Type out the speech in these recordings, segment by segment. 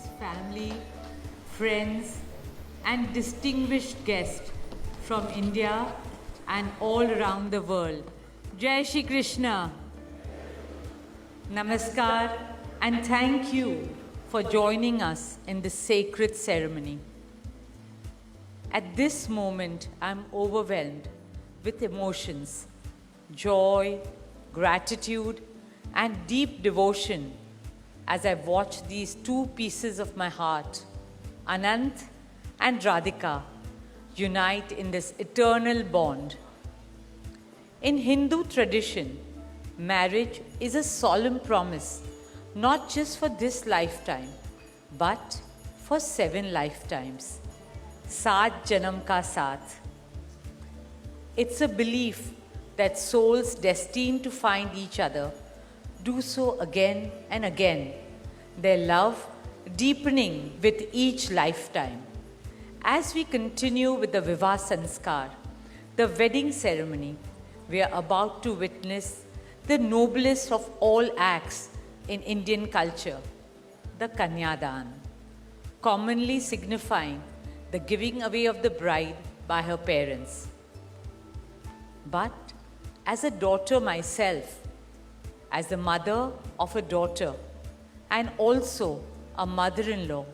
dearest family, friends, and distinguished guests from India and all around the world. Jai Shri Krishna. Namaskar and thank you for joining us in this sacred ceremony. At this moment, I'm overwhelmed with emotions, joy, gratitude, and deep devotion as I watch these two pieces of my heart, Anant and Radhika, unite in this eternal bond. In Hindu tradition, marriage is a solemn promise, not just for this lifetime, but for 7 lifetimes. Saat Janam Ka Saath. It's a belief that souls destined to find each other do so again and again, their love deepening with each lifetime. As we continue with the Vivah Sanskar, the wedding ceremony, we are about to witness the noblest of all acts in Indian culture, the Kanyadan, commonly signifying the giving away of the bride by her parents. But as a daughter myself, as the mother of a daughter, and also a mother-in-law,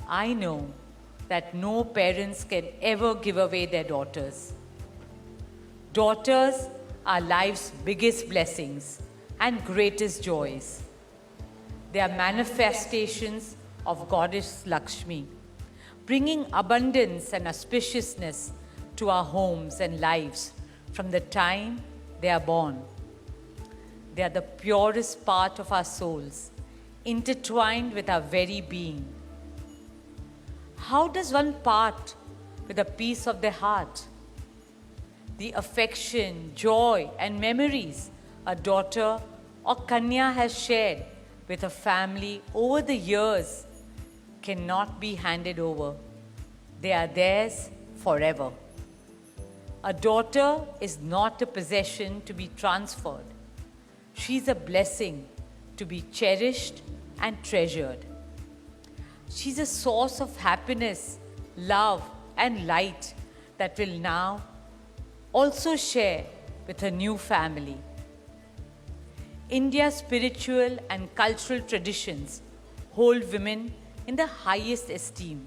I know that no parents can ever give away their daughters. Daughters are life's biggest blessings and greatest joys. They are manifestations of Goddess Lakshmi, bringing abundance and auspiciousness to our homes and lives from the time they are born. They are the purest part of our souls, intertwined with our very being. How does one part with a piece of their heart? The affection, joy, and memories a daughter or Kanya has shared with her family over the years cannot be handed over. They are theirs forever. A daughter is not a possession to be transferred. She is a blessing to be cherished and treasured. She's a source of happiness, love, and light that will now also share with her new family. India's spiritual and cultural traditions hold women in the highest esteem.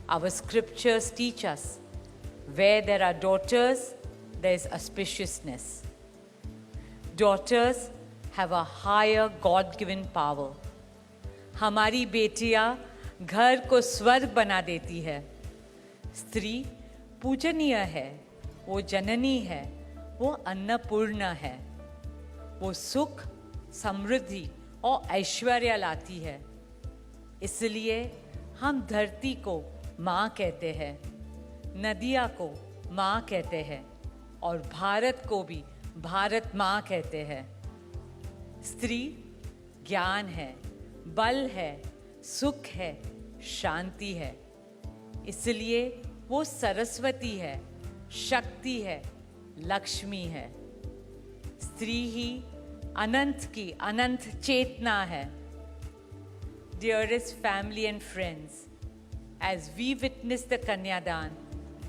Our scriptures teach us, where there are daughters, there is auspiciousness. Daughters have a higher God-given power. हमारी बेटियां घर को स्वर्ग बना देती है. स्त्री पूजनीय है, वो जननी है, वो अन्नपूर्णा है. वो सुख, समृद्धि और ऐश्वर्य लाती है. इसलिए हम धरती को माँ कहते हैं, नदियाँ को माँ कहते हैं और भारत को भी भारत माँ कहते हैं. स्त्री ज्ञान है, बल है, सुख है, शांति है. इसलिए वो सरस्वती है, शक्ति है, लक्ष्मी है. स्त्री ही अनंत की अनंत चेतना है. Dearest family and friends, as we witness the Kanyadan,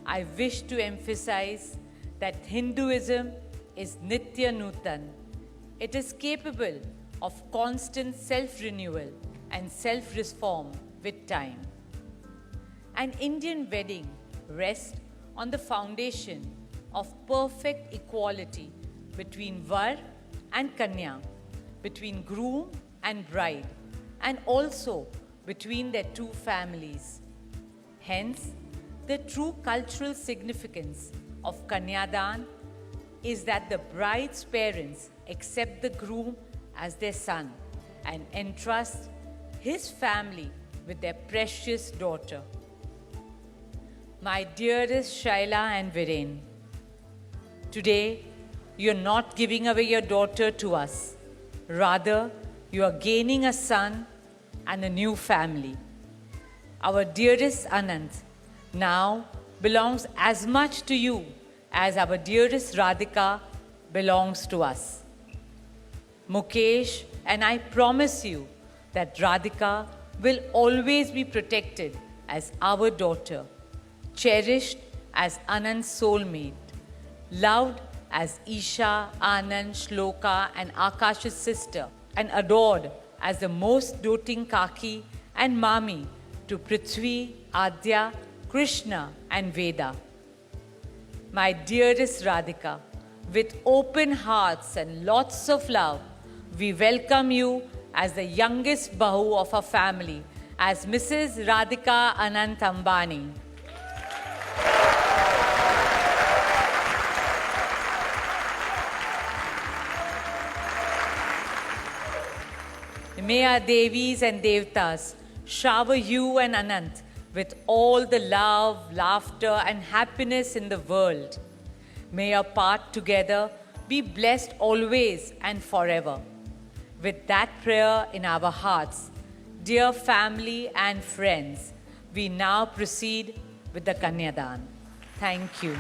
I wish to emphasize that Hinduism is Nitya Nutan. It is capable of constant self-renewal and self-reform with time. An Indian wedding rests on the foundation of perfect equality between Var and Kanya, between groom and bride, and also between their two families. Hence, the true cultural significance of Kanyadan is that the bride's parents accept the groom as their son and entrust his family with their precious daughter. My dearest Shaila and Viren, today you are not giving away your daughter to us. Rather, you are gaining a son and a new family. Our dearest Anant now belongs as much to you as our dearest Radhika belongs to us. Mukesh and I promise you that Radhika will always be protected as our daughter, cherished as Anand's soulmate, loved as Isha, Anand, Shloka, and Akash's sister, and adored as the most doting Kaki and Mami to Prithvi, Adya, Krishna, and Veda. My dearest Radhika, with open hearts and lots of love, we welcome you as the youngest Bahu of our family, as Mrs. Radhika Anant Ambani. May our Devis and Devtas shower you and Anant with all the love, laughter, and happiness in the world. May your path together be blessed always and forever. With that prayer in our hearts, dear family and friends, we now proceed with the Kanyadan. Thank you.